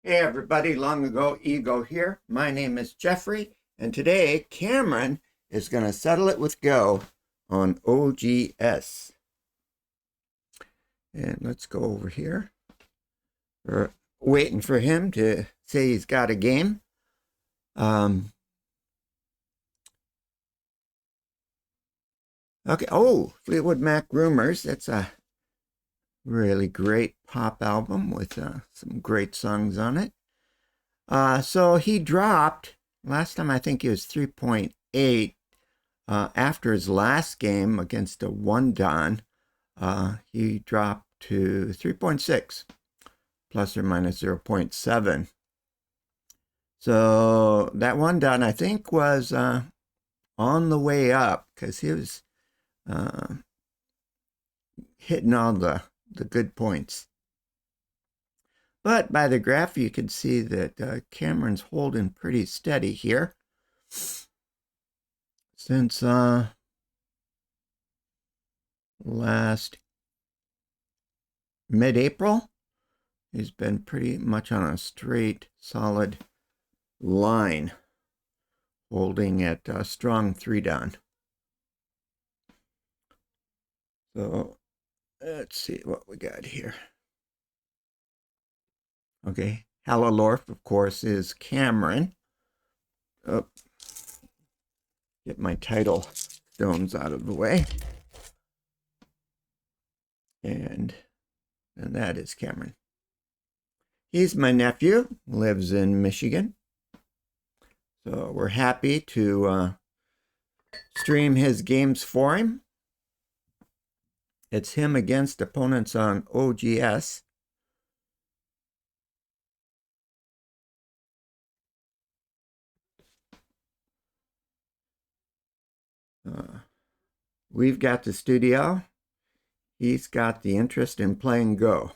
Hey everybody, Long Ago Ego here. My name is Jeffrey, and today Cameron is going to settle it with Go on OGS. And let's go over here. We're waiting for him to say he's got a game. Okay, oh, Fleetwood Mac Rumors. That's a really great pop album with some great songs on it. So he dropped, last time I think he was 3.8. After his last game against a one dan, he dropped to 3.6, plus or minus 0.7. So that one dan, I think, was on the way up because he was hitting all the good points. But by the graph, you can see that Cameron's holding pretty steady here. Since last mid-April, he's been pretty much on a straight, solid line, holding at a strong 3 dan. So let's see what we got here. Okay, Hallalorf, of course, is Cameron. Oh, get my title stones out of the way. And that is Cameron. He's my nephew, lives in Michigan. So we're happy to stream his games for him. It's him against opponents on OGS. We've got the studio. He's got the interest in playing Go.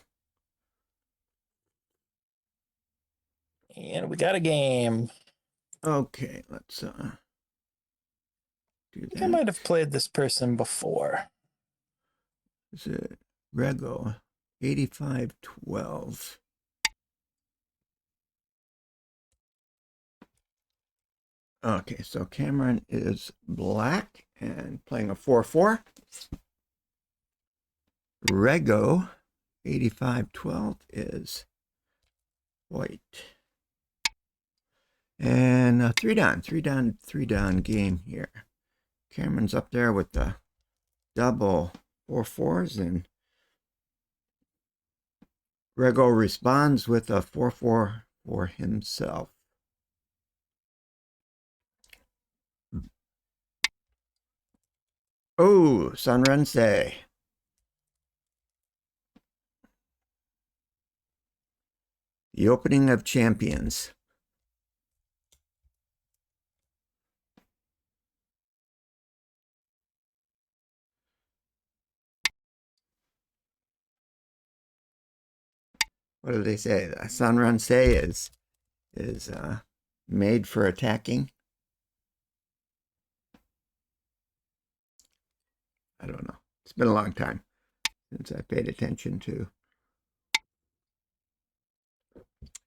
And we got a game. Okay, let's do I think I that. might have played this person before. Is it Rego 8512? Okay, so Cameron is black and playing a 4-4. Rego 8512 is white. And a 3 dan game here. Cameron's up there with the double 4-4s, and Rego responds with a 4-4 for himself. Oh, Sanrense. The opening of champions. What do they say? Sanrense is made for attacking. I don't know. It's been a long time since I paid attention to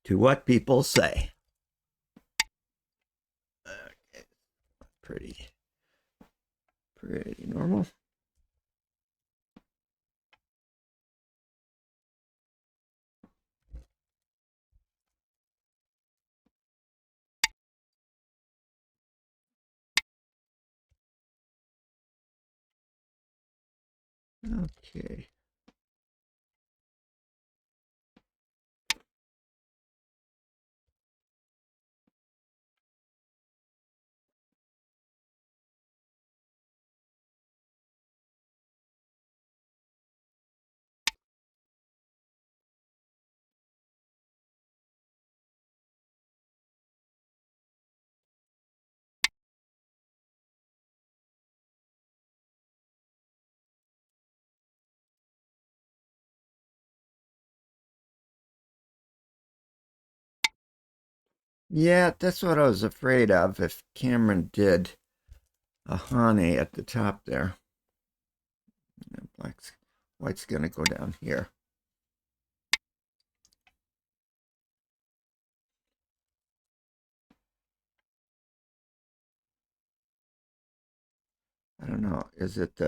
what people say. Okay. Pretty normal. Okay. Yeah, that's what I was afraid of if Cameron did a Hane at the top there. White's going to go down here. don't know. Is it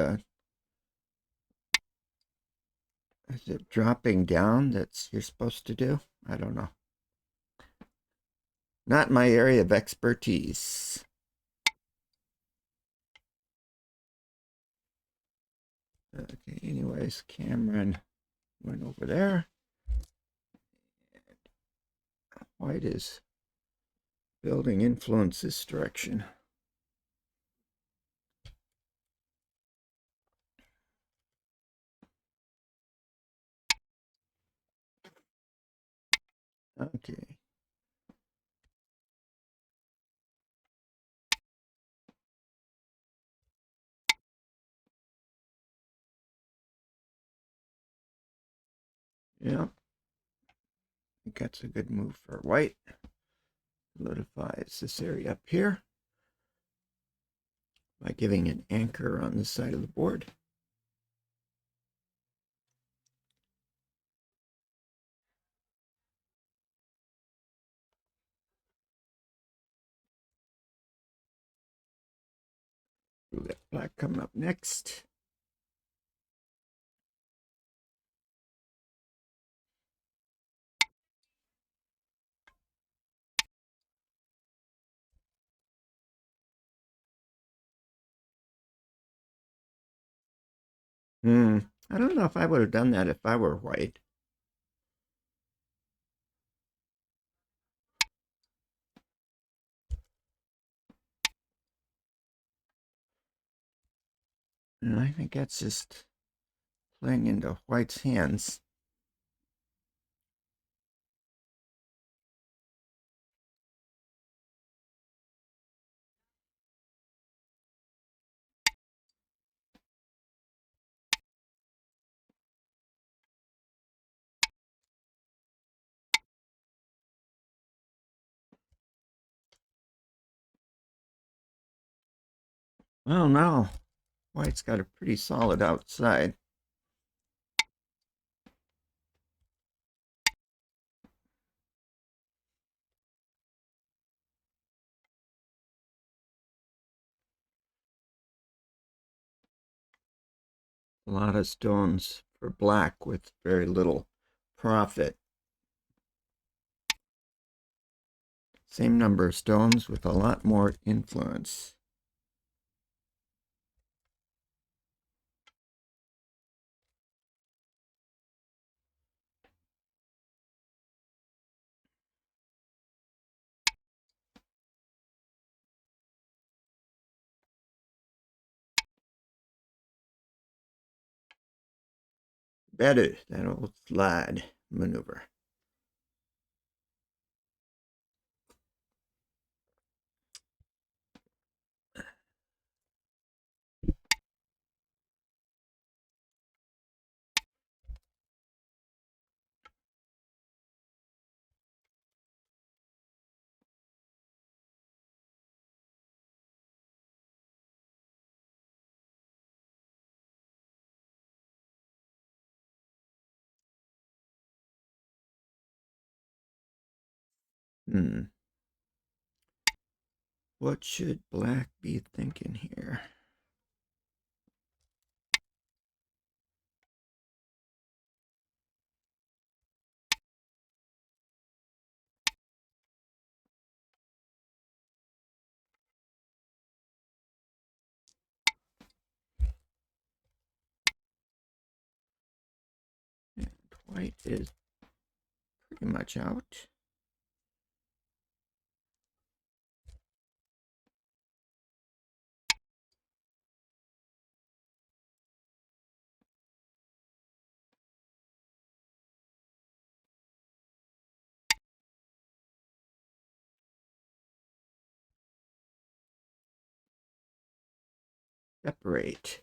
dropping down that's you're supposed to do? I don't know. Not my area of expertise. Okay, anyways, Cameron went over there. White is building influence this direction. Okay. Yeah, I think that's a good move for white. Solidifies this area up here by giving an anchor on this side of the board. We got black coming up next. I don't know if I would have done that if I were white. And I think that's just playing into white's hands. Well, now white's got a pretty solid outside. A lot of stones for black with very little profit. Same number of stones with a lot more influence. Better, that old slide maneuver. What should black be thinking here? And white is pretty much out. Separate.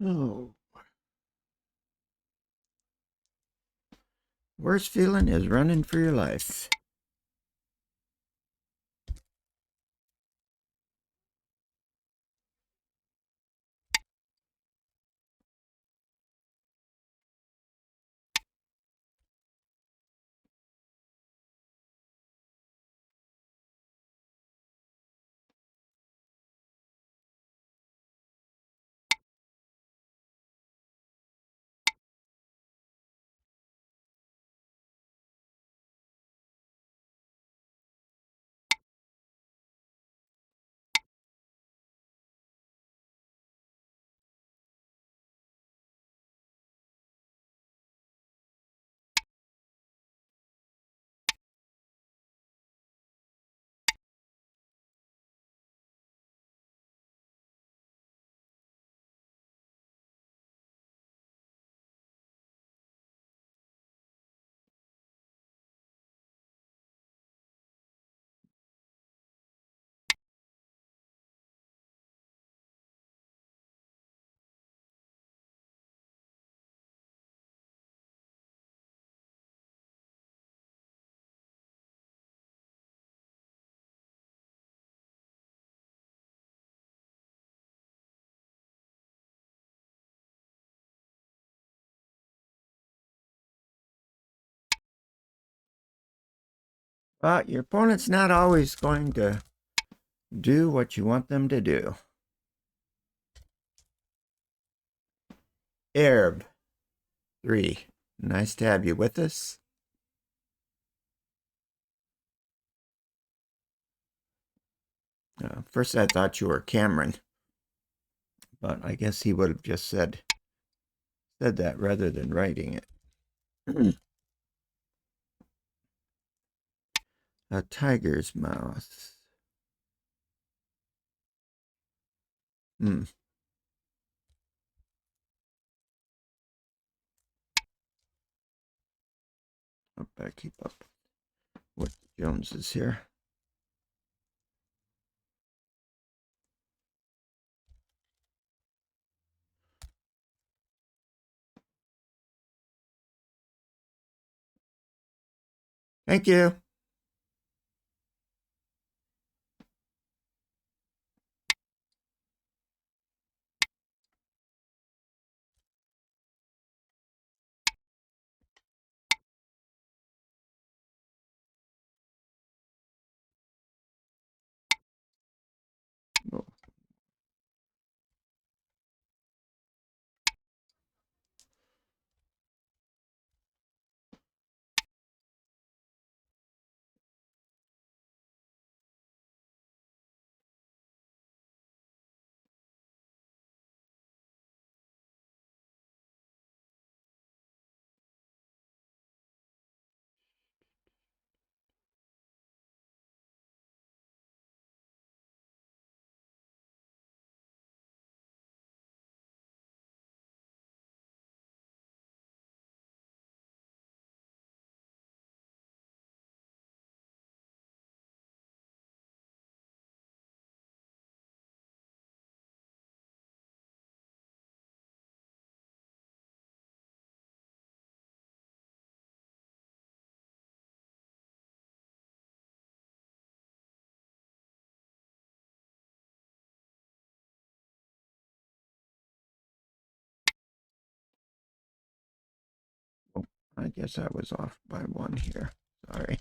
Oh, worst feeling is running for your life. But your opponent's not always going to do what you want them to do. Arab 3. Nice to have you with us. First I thought you were Cameron, but I guess he would have just said that rather than writing it. A tiger's mouth. Hmm. Hope I keep up with the Joneses here. Thank you. Oh. I guess I was off by one here. Sorry.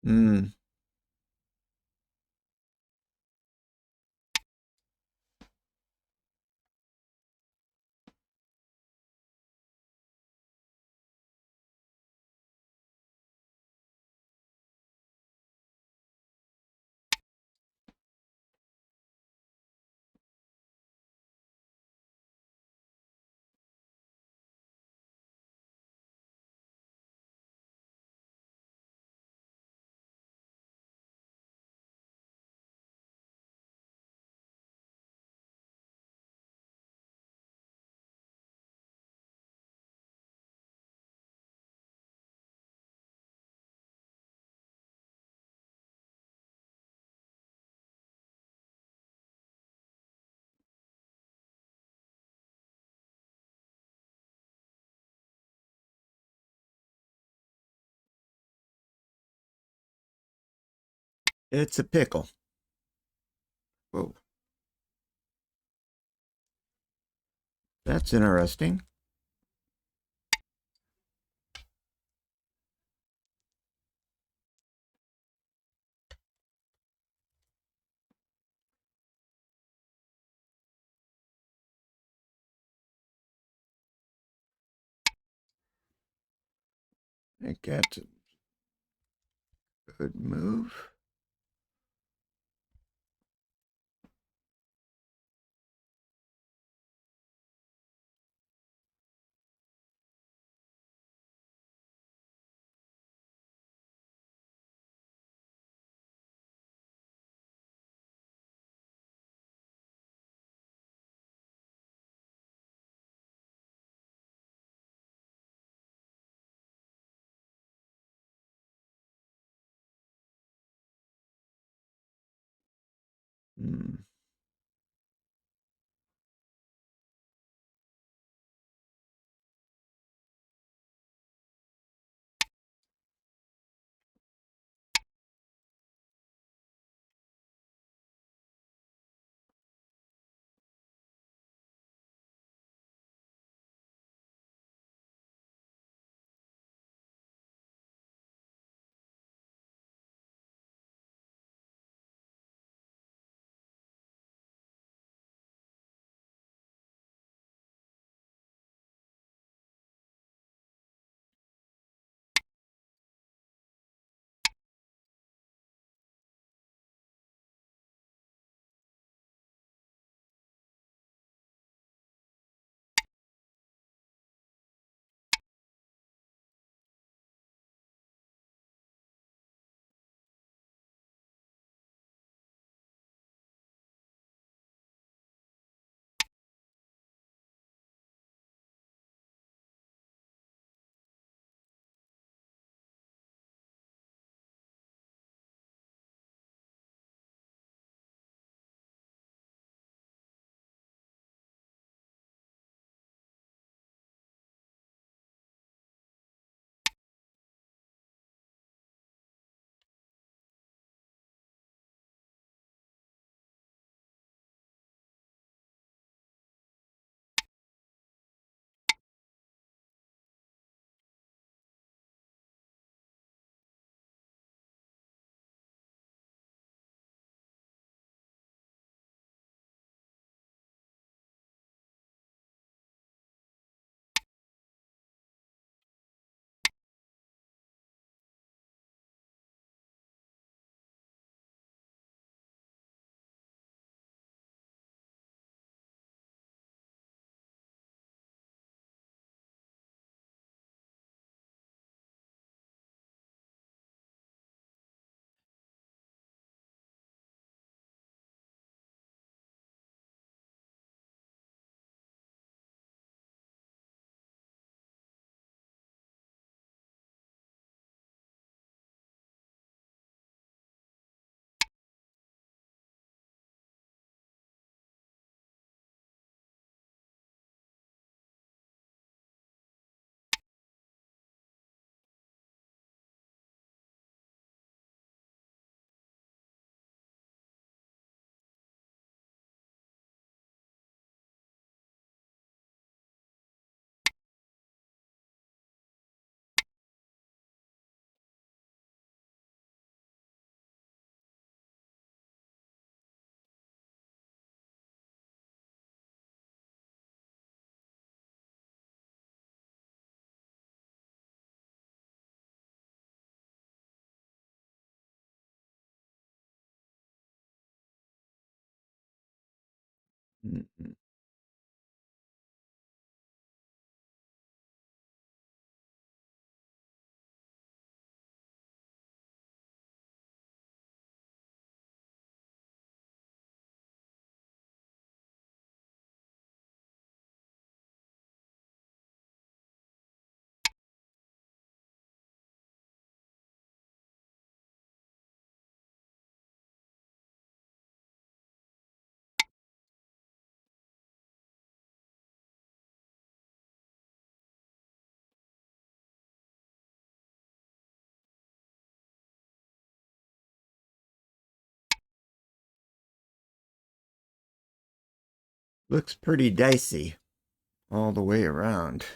Mm. It's a pickle. Whoa, that's interesting. I think that's a good move. Mm. Mhm. Looks pretty dicey all the way around.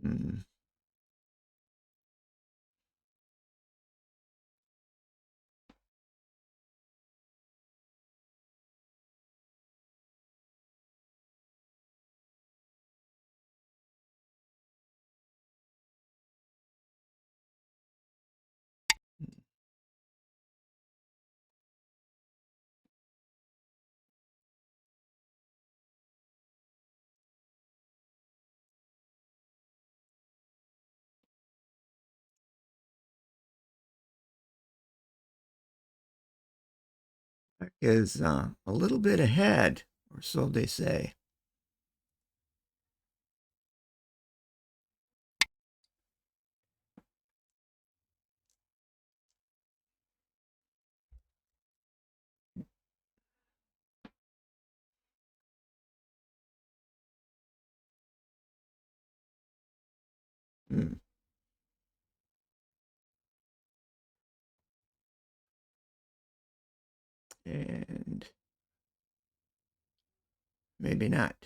Mm. Is a little bit ahead, or so they say. Mm. And maybe not.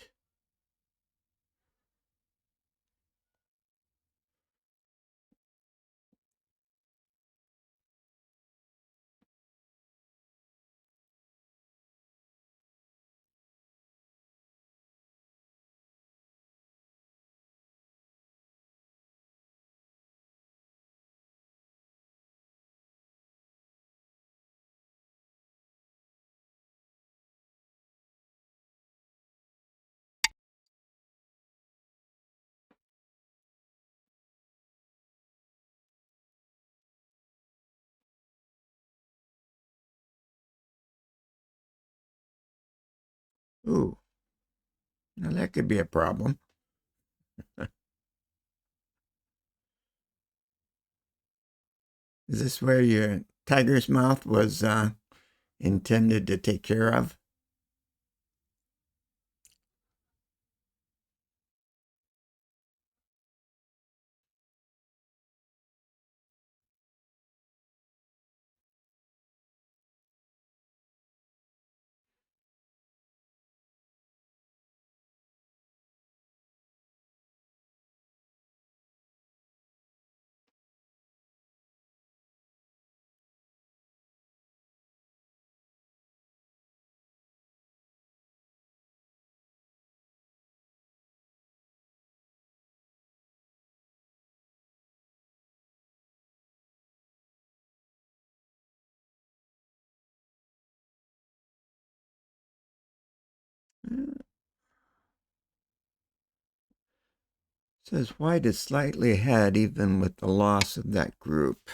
Ooh, now that could be a problem. Is this where your tiger's mouth was intended to take care of? Says white is slightly ahead even with the loss of that group.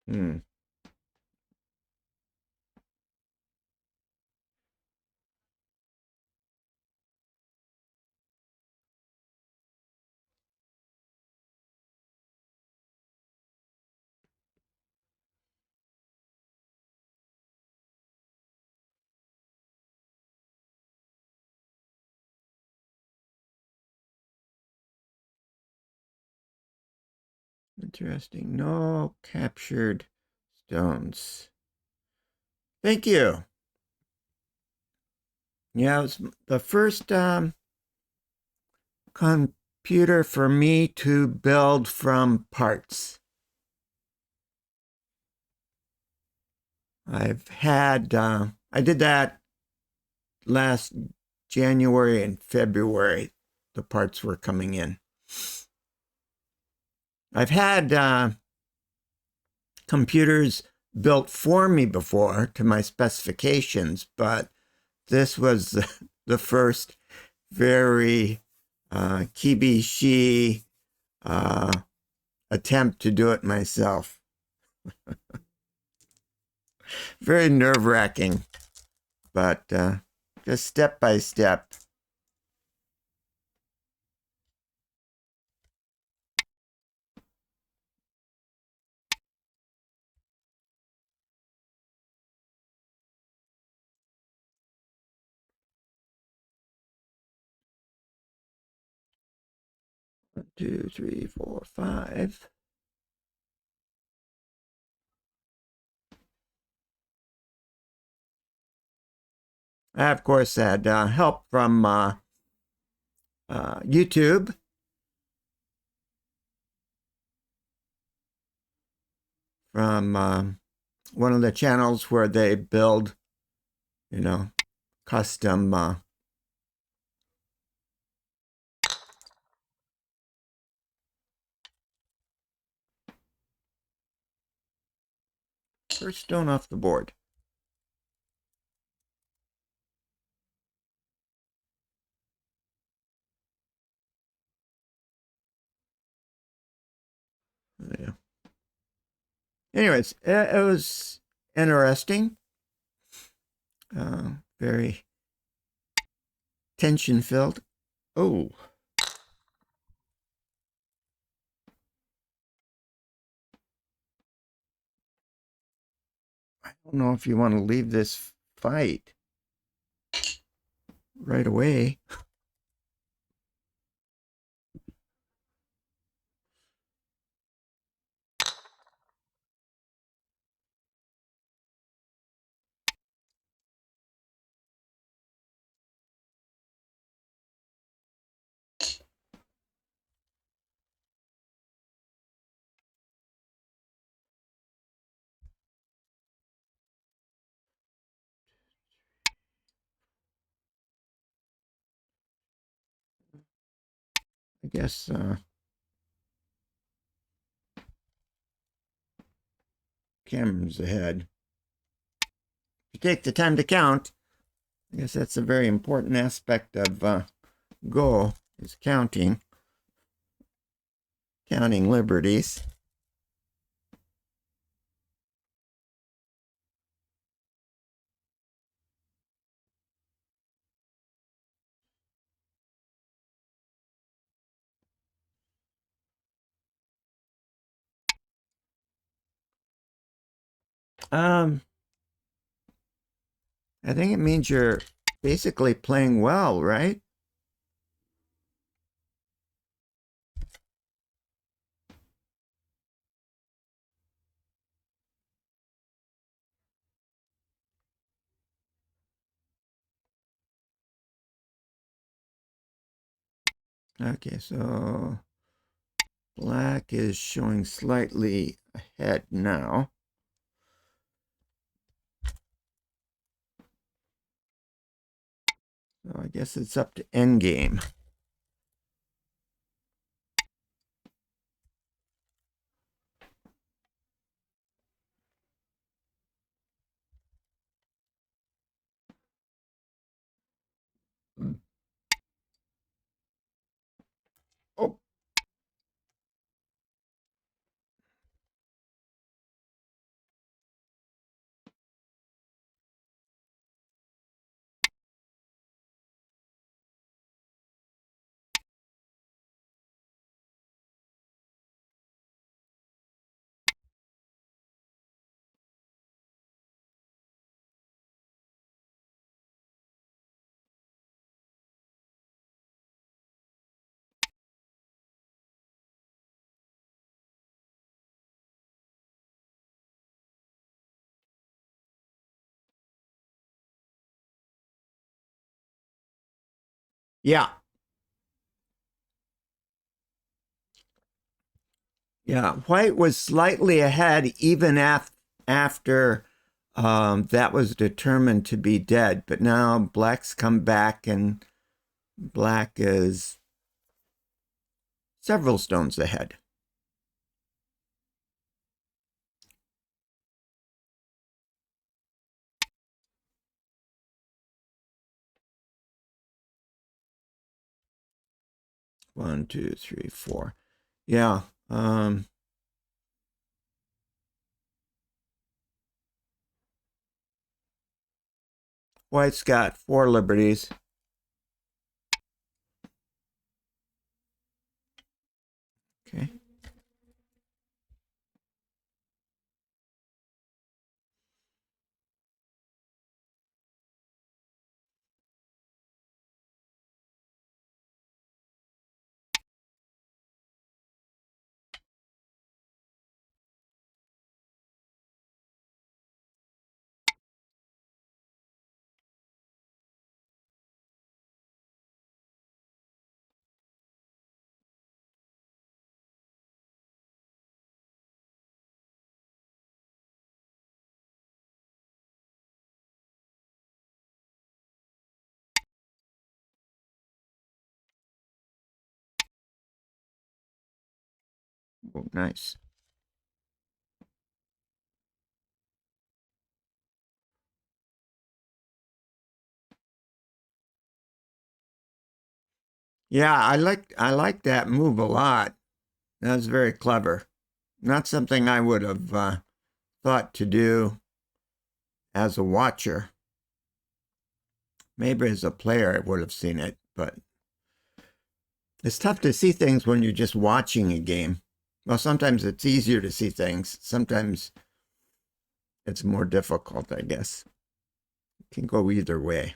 Hmm. Interesting. No captured stones. Thank you. Yeah, it was the first computer for me to build from parts. I did that last January and February. The parts were coming in. I've had computers built for me before to my specifications, but this was the first very kibishi attempt to do it myself. Very nerve-wracking, but just step by step. One, two, three, four, five. I, of course, had help from YouTube, from one of the channels where they build, custom first stone off the board. Yeah. Anyways, it was interesting. Very tension filled. Oh. I don't know if you want to leave this fight right away. I guess camera's ahead. If you take the time to count, I guess that's a very important aspect of Go, is counting liberties. I think it means you're basically playing well, right? Okay, so black is showing slightly ahead now. So I guess it's up to endgame. Oh. Yeah. Yeah. White was slightly ahead even after that was determined to be dead. But now black's come back and black is several stones ahead. One, two, three, four. Yeah. White's got 4 liberties. Okay. Oh, nice. Yeah, I like that move a lot. That was very clever. Not something I would have thought to do as a watcher. Maybe as a player I would have seen it, but it's tough to see things when you're just watching a game. Well, sometimes it's easier to see things. Sometimes it's more difficult, I guess. It can go either way.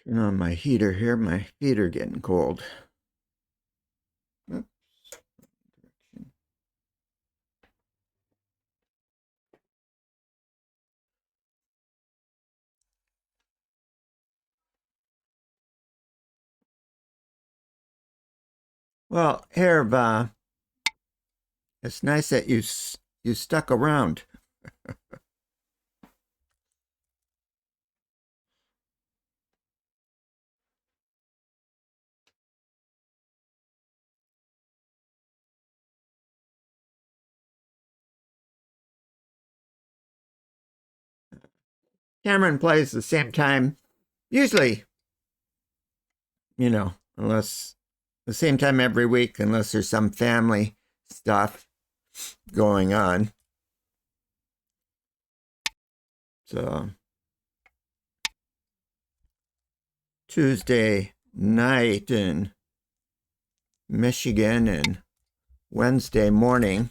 Turn on my heater here. My feet are getting cold. Oops. Well, here, it's nice that you stuck around. Cameron plays the same time, usually, unless the same time every week, unless there's some family stuff going on. So Tuesday night in Michigan and Wednesday morning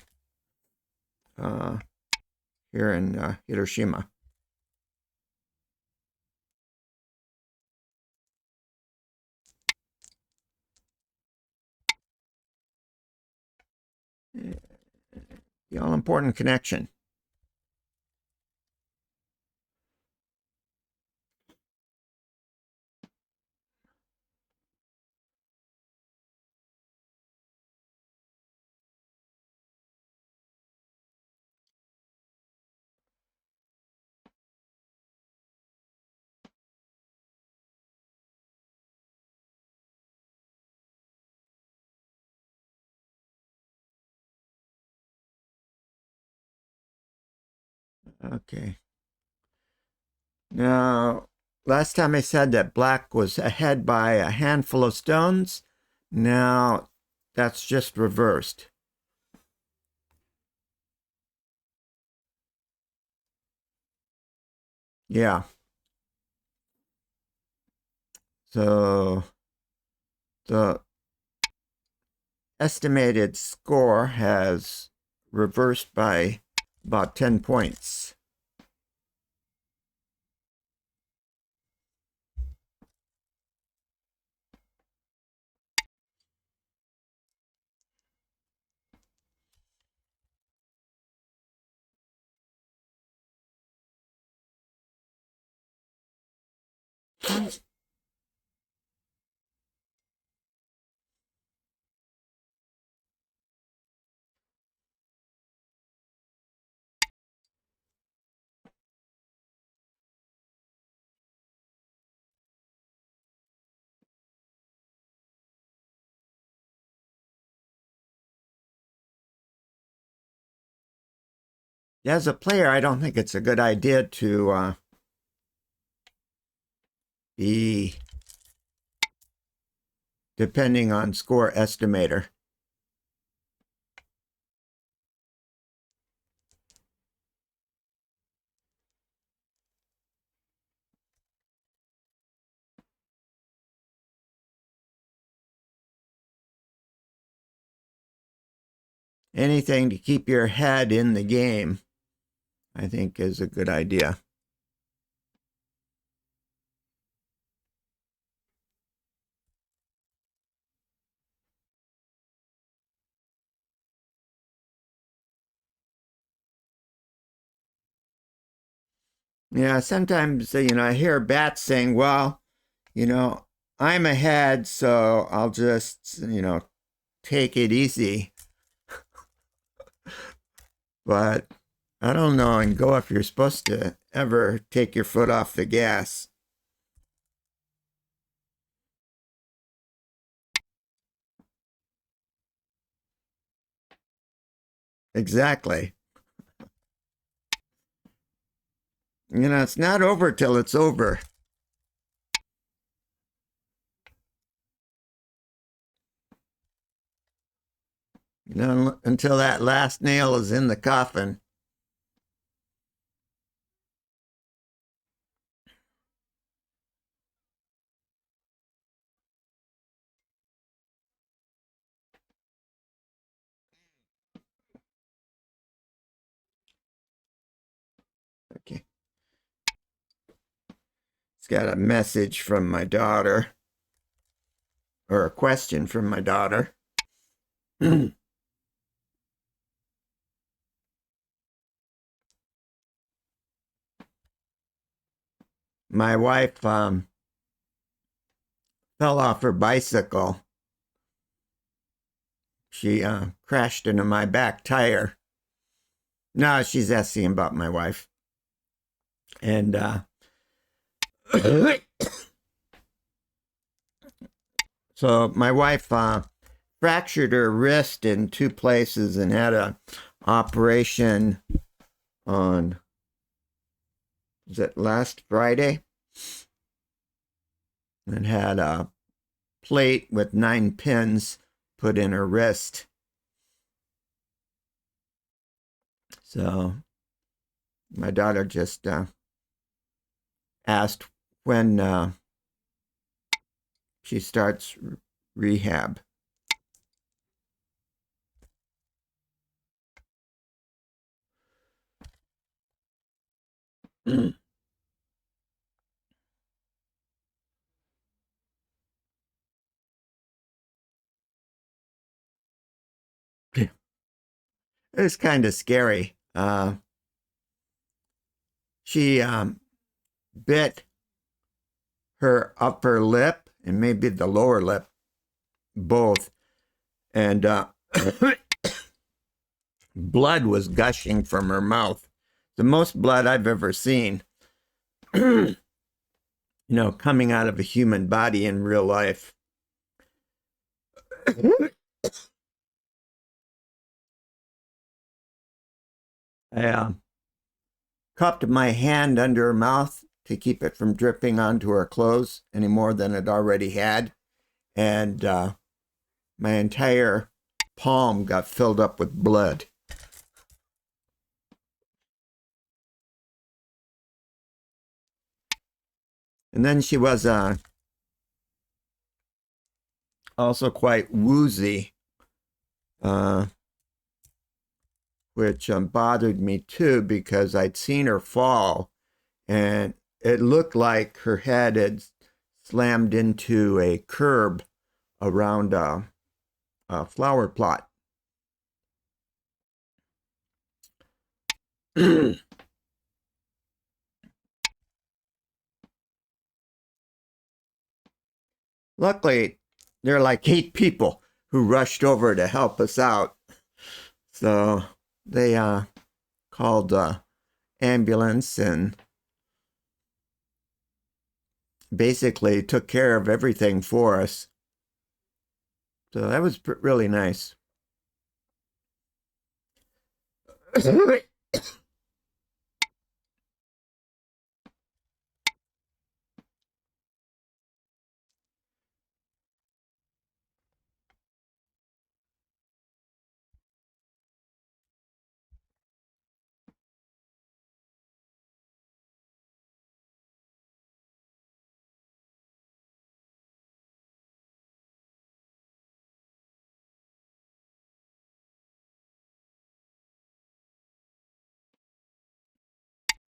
here in Hiroshima. The all important connection. Okay. Now, last time I said that black was ahead by a handful of stones. Now, that's just reversed. Yeah. So the estimated score has reversed by about 10 points. As a player, I don't think it's a good idea to be depending on score estimator. Anything to keep your head in the game, I think, is a good idea. Yeah, sometimes, I hear bats saying, well, I'm ahead, so I'll just, take it easy. But I don't know, and go if you're supposed to ever take your foot off the gas. Exactly. It's not over till it's over. Until that last nail is in the coffin. Okay. It's got a message from my daughter, or a question from my daughter. My wife fell off her bicycle. She crashed into my back tire. No, she's asking about my wife. And so my wife fractured her wrist in 2 places and had an operation on, was it last Friday? And had a plate with 9 pins put in her wrist. So my daughter just asked when she starts rehab. It was kind of scary. She bit her upper lip and maybe the lower lip, both. And blood was gushing from her mouth. The most blood I've ever seen, coming out of a human body in real life. I cupped my hand under her mouth to keep it from dripping onto her clothes any more than it already had. And my entire palm got filled up with blood. And then she was also quite woozy which bothered me too because I'd seen her fall and it looked like her head had slammed into a curb around a flower plot. Luckily, there are like 8 people who rushed over to help us out. So they called ambulance and basically took care of everything for us. So that was really nice.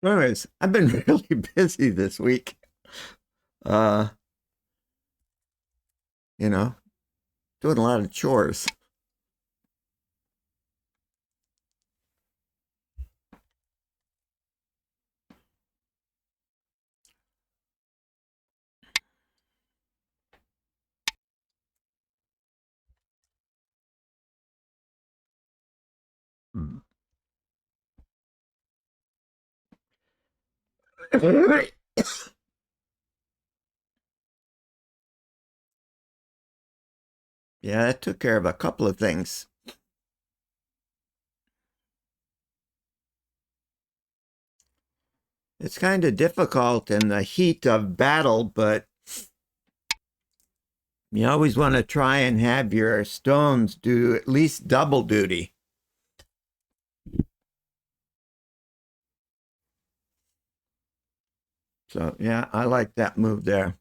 Anyways, I've been really busy this week. Uh, you know, doing a lot of chores. Yeah, it took care of a couple of things. It's kind of difficult in the heat of battle, but you always want to try and have your stones do at least double duty. So, yeah, I like that move there.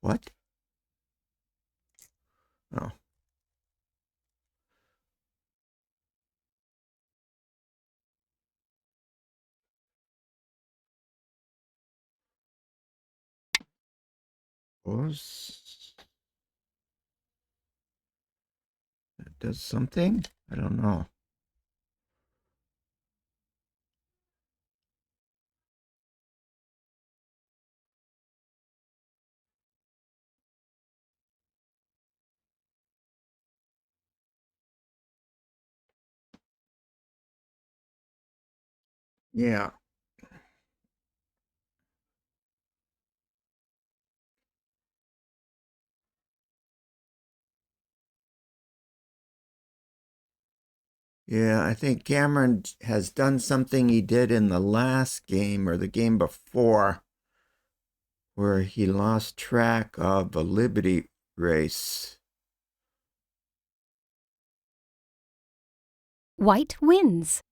What? Oh. That does something? I don't know. Yeah. Yeah, I think Cameron has done something he did in the last game or the game before where he lost track of the Liberty race. White wins.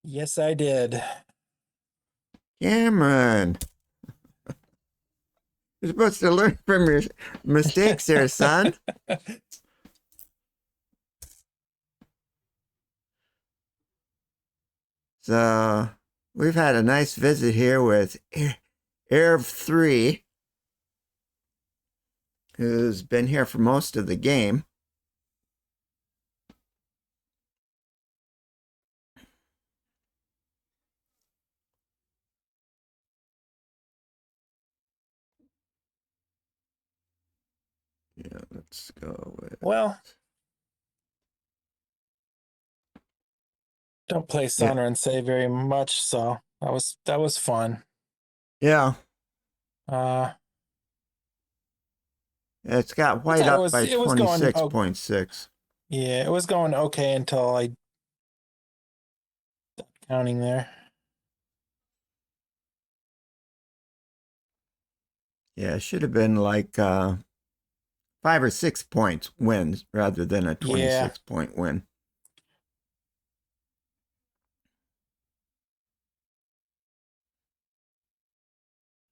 Yes, I did. Cameron, you're supposed to learn from your mistakes there, son. So we've had a nice visit here with Erv3, who's been here for most of the game. Let's go with. Well, don't play Yeah. Sonner and say very much, so that was fun. Yeah. Uh, It's got I white thought up by it was going 26.6. yeah, it was going okay until I stopped counting there. Yeah, it should have been like 5 or 6 points wins rather than a Yeah, 26-point win.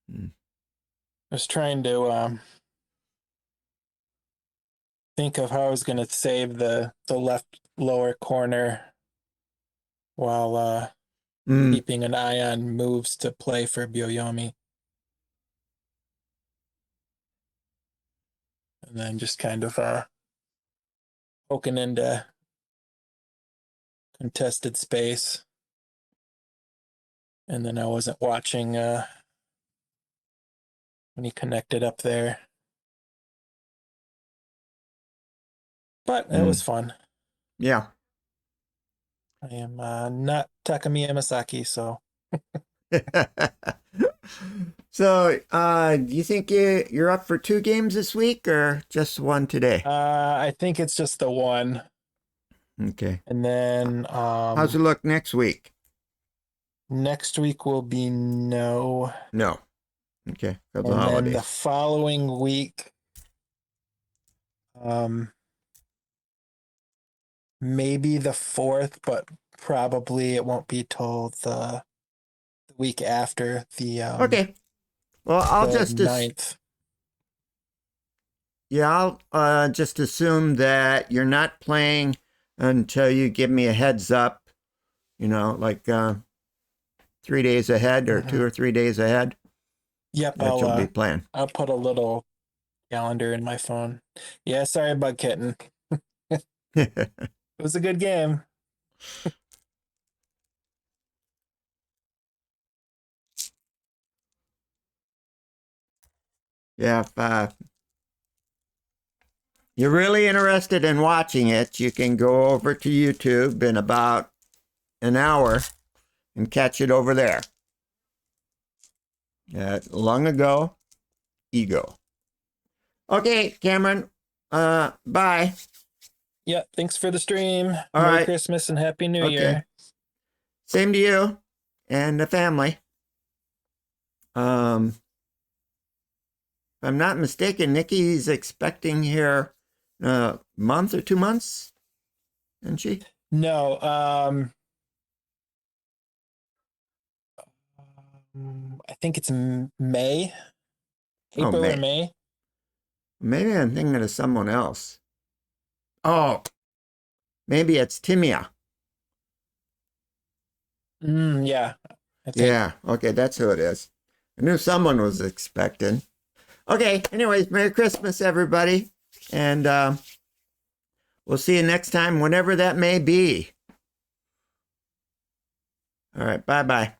Hmm. I was trying to think of how I was going to save the left lower corner while Mm, keeping an eye on moves to play for Byoyomi. And then just kind of poking into contested space. And then I wasn't watching when he connected up there. But it was mm. fun. Yeah. I am not Takami Yamasaki, so So, do you think you're up for 2 games this week or just one today? I think it's just the one. Okay. And then How's it look next week? next week will be no. No. Okay. Because of the And then the holidays. following week, um, maybe the 4th, but probably it won't be till the week after Okay. Well, I'll the just 9th. I'll just assume that you're not playing until you give me a heads up, like 3 days ahead or 2 or 3 days ahead Yep, that you'll be playing. I'll put a little calendar in my phone. Yeah, sorry about Kitten. It was a good game. Yeah, if you're really interested in watching it, you can go over to YouTube in about an hour and catch it over there. Long ago, ego. Okay, Cameron. Bye. Yeah, thanks for the stream. All Merry right. Christmas and Happy New Okay. Year. Same to you and the family. If I'm not mistaken, Nikki's expecting here a month or 2 months, isn't she? No, I think it's May, Oh, April or May. May. Maybe I'm thinking of someone else. Oh, maybe it's Timia. Yeah, I think. Yeah, okay, that's who it is. I knew someone was expecting. Okay, anyways, Merry Christmas, everybody. And we'll see you next time, whenever that may be. All right, bye-bye.